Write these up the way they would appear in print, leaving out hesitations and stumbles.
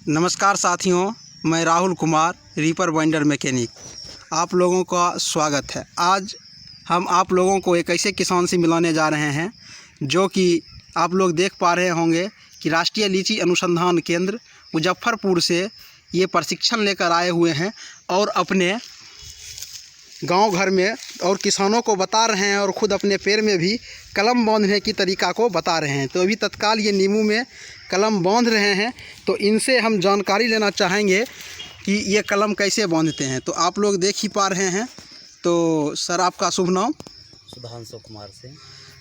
नमस्कार साथियों, मैं Rahul Kumar reaper binder mechanic आप लोगों का स्वागत है। आज हम आप लोगों को एक ऐसे किसान से मिलाने जा रहे हैं जो कि आप लोग देख पा रहे होंगे कि राष्ट्रीय लीची अनुसंधान केंद्र मुजफ्फरपुर से ये प्रशिक्षण लेकर आए हुए हैं और अपने गांव घर में और किसानों को बता रहे हैं और ख़ुद अपने पैर में भी कलम बांधने की तरीका को बता रहे हैं। तो अभी तत्काल ये नींबू में कलम बांध रहे हैं, तो इनसे हम जानकारी लेना चाहेंगे कि ये कलम कैसे बांधते हैं। तो आप लोग देख ही पा रहे हैं। तो सर, आपका शुभ नाम? सुधांशु कुमार से।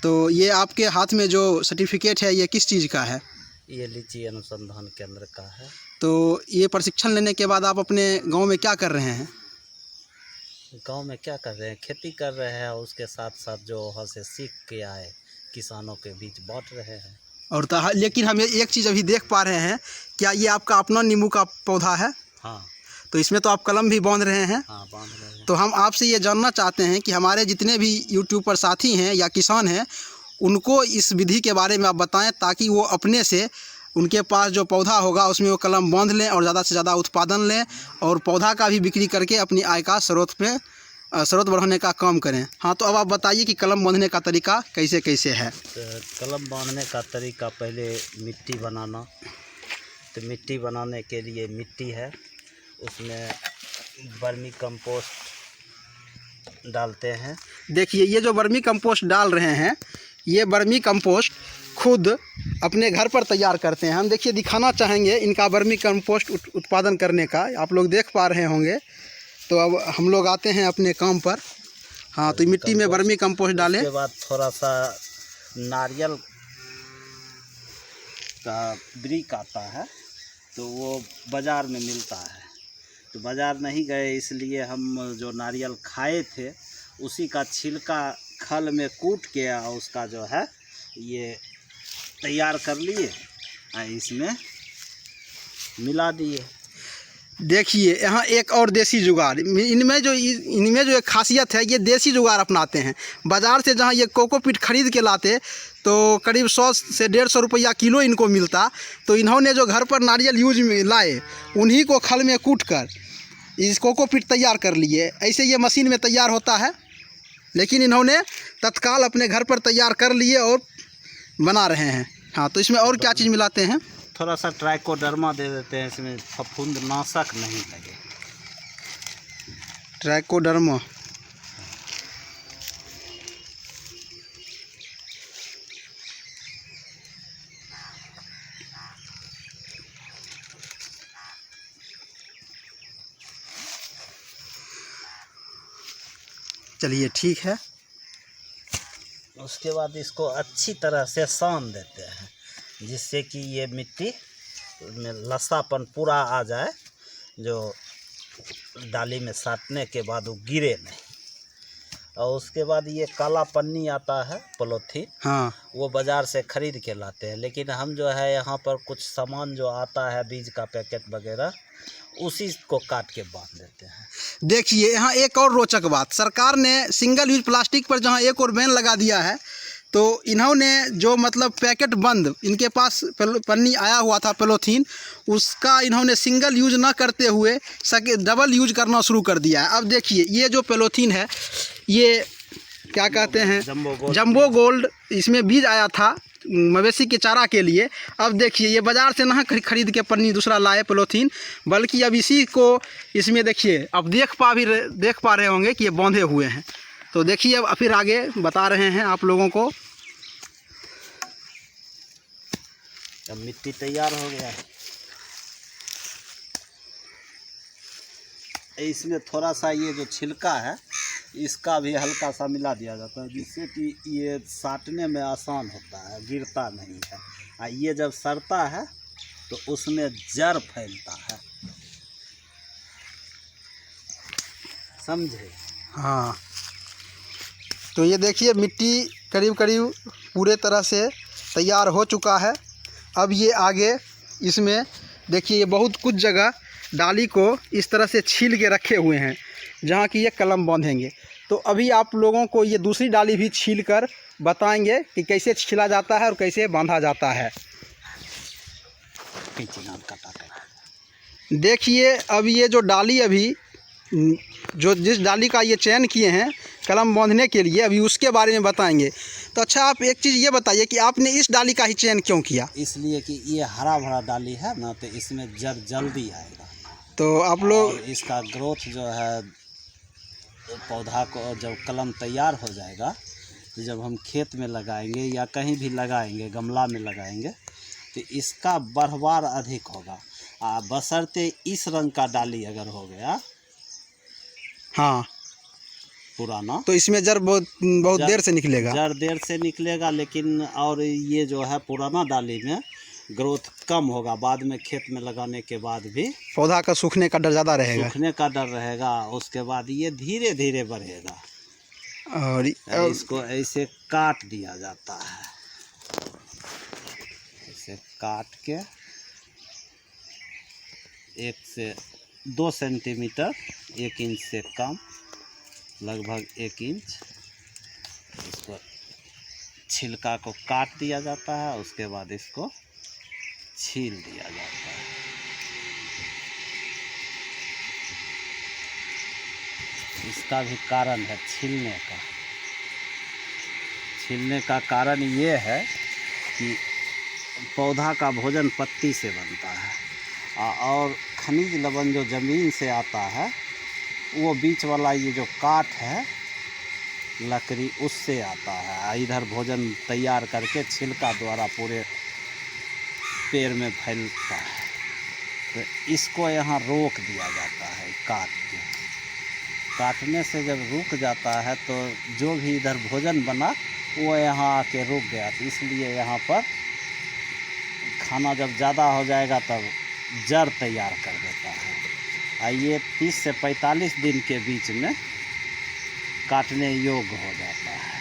तो ये आपके हाथ में जो सर्टिफिकेट है ये किस चीज़ का है? ये लीची अनुसंधान केंद्र का है। तो ये प्रशिक्षण लेने के बाद आप अपने गाँव में क्या कर रहे हैं? गांव में क्या कर रहे हैं? खेती कर रहे हैं, उसके साथ साथ जो वहाँ से सीख के आए किसानों के बीच बांट रहे हैं। और लेकिन हम एक चीज़ अभी देख पा रहे हैं, क्या ये आपका अपना नींबू का पौधा है? हाँ। तो इसमें तो आप कलम भी बांध रहे हैं। हाँ, बांध रहे हैं। तो हम आपसे ये जानना चाहते हैं कि हमारे जितने भी यूट्यूब पर साथी हैं या किसान हैं, उनको इस विधि के बारे में आप बताएं, ताकि वो अपने से उनके पास जो पौधा होगा उसमें वो कलम बांध लें और ज़्यादा से ज़्यादा उत्पादन लें और पौधा का भी बिक्री करके अपनी आय का स्रोत बढ़ाने का काम करें। हाँ, तो अब आप बताइए कि कलम बांधने का तरीका कैसे कैसे है? तो कलम बांधने का तरीका, पहले मिट्टी बनाना। तो मिट्टी बनाने के लिए मिट्टी है, उसमें वर्मी कंपोस्ट डालते हैं। देखिए, ये जो वर्मी कंपोस्ट डाल रहे हैं, ये वर्मी कंपोस्ट खुद अपने घर पर तैयार करते हैं। हम देखिए दिखाना चाहेंगे इनका वर्मी कंपोस्ट उत्पादन करने का, आप लोग देख पा रहे होंगे। तो अब हम लोग आते हैं अपने काम पर। हाँ, तो मिट्टी में वर्मी कंपोस्ट डालें। उसके बाद थोड़ा सा नारियल का ब्रिक आता है, तो वो बाज़ार में मिलता है। तो बाज़ार नहीं गए, इसलिए हम जो नारियल खाए थे उसी का छिलका खल में कूट के उसका जो है ये तैयार कर लिए, इसमें मिला दिए। देखिए, यहाँ एक और देसी जुगाड़, इनमें जो एक खासियत है, ये देसी जुगाड़ अपनाते हैं। बाज़ार से जहाँ ये कोकोपीट ख़रीद के लाते तो करीब 100 से 150 रुपया किलो इनको मिलता। तो इन्होंने जो घर पर नारियल यूज में लाए, उन्हीं को खल में कूट कर इस कोकोपीट तैयार कर लिए। ऐसे ये मशीन में तैयार होता है, लेकिन इन्होंने तत्काल अपने घर पर तैयार कर लिए और बना रहे हैं। हाँ, तो इसमें और क्या चीज़ मिलाते हैं? थोड़ा सा ट्राइकोडर्मा दे देते हैं, इसमें फफूंदनाशक नहीं लगे। ट्राइकोडर्मा। चलिए, ठीक है। उसके बाद इसको अच्छी तरह से सान देते हैं, जिससे कि ये मिट्टी में लसापन पूरा आ जाए, जो डाली में साटने के बाद वो गिरे नहीं। और उसके बाद ये काला पन्नी आता है, पॉलीथीन। हाँ, वो बाज़ार से ख़रीद के लाते हैं, लेकिन हम जो है यहाँ पर कुछ सामान जो आता है, बीज का पैकेट वगैरह, उसी को काट के बांध देते हैं। देखिए, यहाँ एक और रोचक बात, सरकार ने सिंगल यूज प्लास्टिक पर जहाँ एक और बैन लगा दिया है, तो इन्होंने जो मतलब पैकेट बंद इनके पास पन्नी आया हुआ था पॉलीथीन, उसका इन्होंने सिंगल यूज ना करते हुए डबल यूज करना शुरू कर दिया है। अब देखिए, ये जो पॉलीथीन है, ये क्या कहते हैं, जंबो गोल्ड, इसमें बीज आया था मवेशी के चारा के लिए। अब देखिए, ये बाज़ार से ना खरीद के पन्नी दूसरा लाए पॉलीथीन, बल्कि अब इसी को इसमें देखिए, अब देख पा रहे होंगे कि ये बांधे हुए हैं। तो देखिए, अब फिर आगे बता रहे हैं आप लोगों को। अब मिट्टी तैयार हो गया है। इसमें थोड़ा सा ये जो छिलका है, इसका भी हल्का सा मिला दिया जाता है, जिससे कि ये साटने में आसान होता है, गिरता नहीं है। और ये जब सड़ता है तो उसमें जड़ फैलता है, समझे? हाँ, तो ये देखिए, मिट्टी करीब करीब पूरे तरह से तैयार हो चुका है। अब ये आगे इसमें देखिए, ये बहुत कुछ जगह डाली को इस तरह से छील के रखे हुए हैं, जहाँ कि ये कलम बांधेंगे। तो अभी आप लोगों को ये दूसरी डाली भी छील कर बताएंगे कि कैसे छीला जाता है और कैसे बांधा जाता है। देखिए अब ये जो डाली अभी जो जिस डाली का ये चयन किए हैं कलम बांधने के लिए, अभी उसके बारे में बताएंगे। तो अच्छा आप एक चीज़ ये बताइए कि आपने इस डाली का ही चयन क्यों किया? इसलिए कि ये हरा भरा डाली है ना, तो इसमें जड़ जल्दी आएगा। तो आप लोग और इसका ग्रोथ जो है, पौधा को जब कलम तैयार हो जाएगा तो जब हम खेत में लगाएंगे या कहीं भी लगाएंगे, गमला में लगाएंगे, तो इसका बढ़वार अधिक होगा। बशर्ते इस रंग का डाली अगर हो गया हाँ, पुराना, तो इसमें जड़ बहुत जड़ देर से निकलेगा। जड़ देर से निकलेगा, लेकिन और ये जो है पुराना डाली में ग्रोथ कम होगा। बाद में खेत में लगाने के बाद भी पौधा का सूखने का डर ज़्यादा रहेगा। सूखने का डर रहेगा। उसके बाद ये धीरे धीरे बढ़ेगा। और इसको ऐसे काट दिया जाता है, ऐसे काट के 1 से 2 सेंटीमीटर, 1 इंच से कम, लगभग 1 इंच, इसको छिलका को काट दिया जाता है। उसके बाद इसको छील दिया जाता है। इसका भी कारण है छीलने का। छीलने का कारण ये है कि पौधा का भोजन पत्ती से बनता है और खनिज लवण जो ज़मीन से आता है वो बीच वाला ये जो काट है लकड़ी, उससे आता है। इधर भोजन तैयार करके छिलका द्वारा पूरे पेड़ में फैलता है। तो इसको यहाँ रोक दिया जाता है काट के। काटने से जब रुक जाता है तो जो भी इधर भोजन बना वो यहाँ आके रुक गया। तो इसलिए यहाँ पर खाना जब ज़्यादा हो जाएगा तब जड़ तैयार कर देता है। ये 30 से 45 दिन के बीच में काटने योग्य हो जाता है।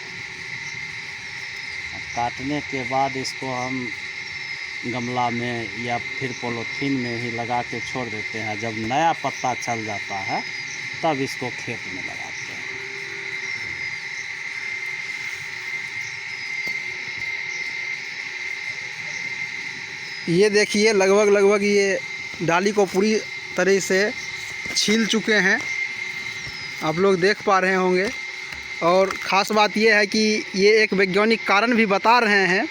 काटने के बाद इसको हम गमला में या फिर पॉलीथीन में ही लगा के छोड़ देते हैं। जब नया पत्ता चल जाता है तब इसको खेत में लगाते हैं। ये देखिए लगभग ये डाली को पूरी तरह से छील चुके हैं, आप लोग देख पा रहे होंगे। और ख़ास बात यह है कि ये एक वैज्ञानिक कारण भी बता रहे हैं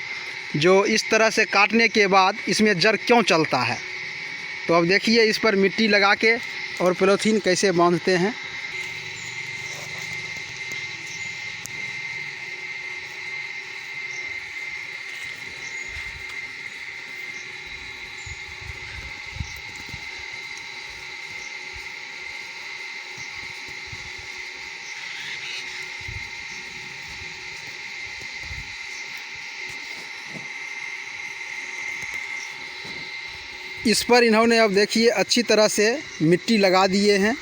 जो इस तरह से काटने के बाद इसमें जड़ क्यों चलता है। तो अब देखिए इस पर मिट्टी लगा के और पॉलीथीन कैसे बांधते हैं। इस पर इन्होंने अब देखिए अच्छी तरह से मिट्टी लगा दिए हैं।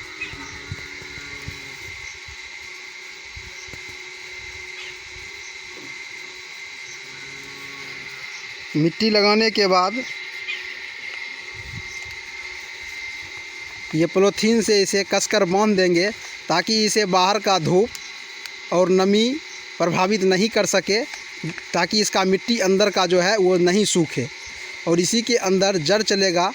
मिट्टी लगाने के बाद ये पॉलीथीन से इसे कसकर बांध देंगे ताकि इसे बाहर का धूप और नमी प्रभावित नहीं कर सके, ताकि इसका मिट्टी अंदर का जो है वो नहीं सूखे और इसी के अंदर जड़ चलेगा।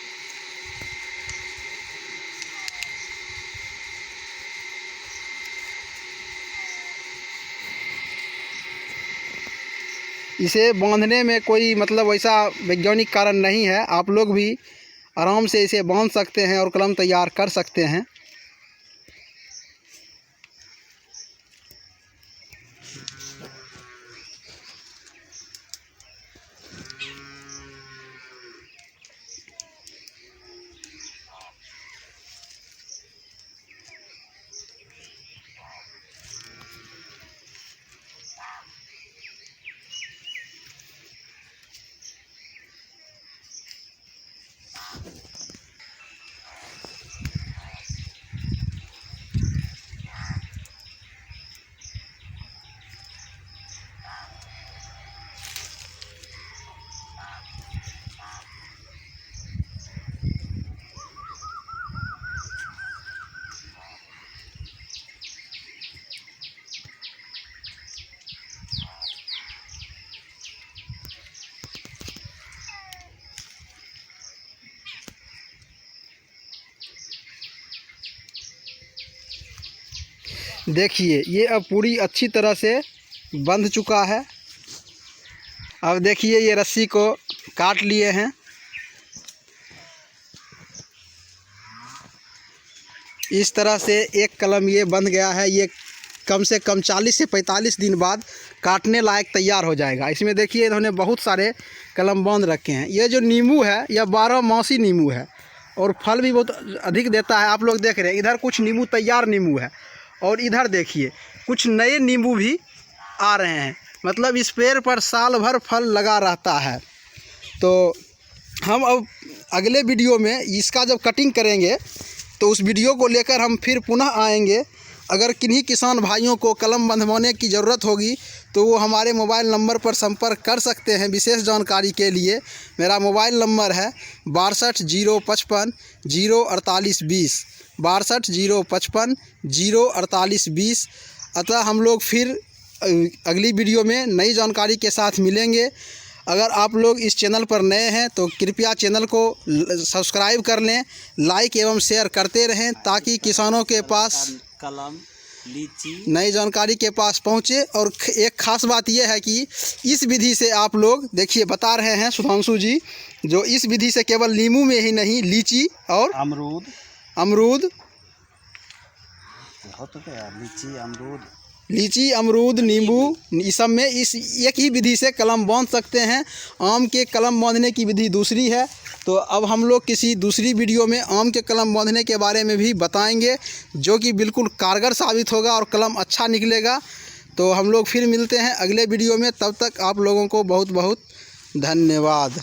इसे बांधने में कोई मतलब वैसा वैज्ञानिक कारण नहीं है, आप लोग भी आराम से इसे बांध सकते हैं और कलम तैयार कर सकते हैं। देखिए ये अब पूरी अच्छी तरह से बंध चुका है। अब देखिए ये रस्सी को काट लिए हैं। इस तरह से एक कलम ये बंध गया है। ये कम से कम 40 से 45 दिन बाद काटने लायक तैयार हो जाएगा। इसमें देखिए इन्होंने बहुत सारे कलम बांध रखे हैं। ये जो नींबू है यह 12 मासी नींबू है और फल भी बहुत अधिक देता है। आप लोग देख रहे हैं इधर कुछ नींबू तैयार नींबू है और इधर देखिए कुछ नए नींबू भी आ रहे हैं। मतलब इस पेड़ पर साल भर फल लगा रहता है। तो हम अब अगले वीडियो में इसका जब कटिंग करेंगे तो उस वीडियो को लेकर हम फिर पुनः आएंगे। अगर किन्हीं किसान भाइयों को कलम बंधवाने की ज़रूरत होगी तो वो हमारे मोबाइल नंबर पर संपर्क कर सकते हैं विशेष जानकारी के लिए। मेरा मोबाइल नंबर है 62 055 048 20, 62 055 048 20। अतः हम लोग फिर अगली वीडियो में नई जानकारी के साथ मिलेंगे। अगर आप लोग इस चैनल पर नए हैं तो कृपया चैनल को सब्सक्राइब कर लें, लाइक एवं शेयर करते रहें ताकि किसानों के पास कलम लीची नई जानकारी के पास पहुँचे। और एक ख़ास बात यह है कि इस विधि से आप लोग देखिए बता रहे हैं सुधांशु जी, जो इस विधि से केवल नींबू में ही नहीं लीची और अमरूद लीची अमरूद नींबू इस सब में इस एक ही विधि से कलम बांध सकते हैं। आम के कलम बांधने की विधि दूसरी है। तो अब हम लोग किसी दूसरी वीडियो में आम के कलम बांधने के बारे में भी बताएंगे जो कि बिल्कुल कारगर साबित होगा और कलम अच्छा निकलेगा। तो हम लोग फिर मिलते हैं अगले वीडियो में। तब तक आप लोगों को बहुत बहुत धन्यवाद।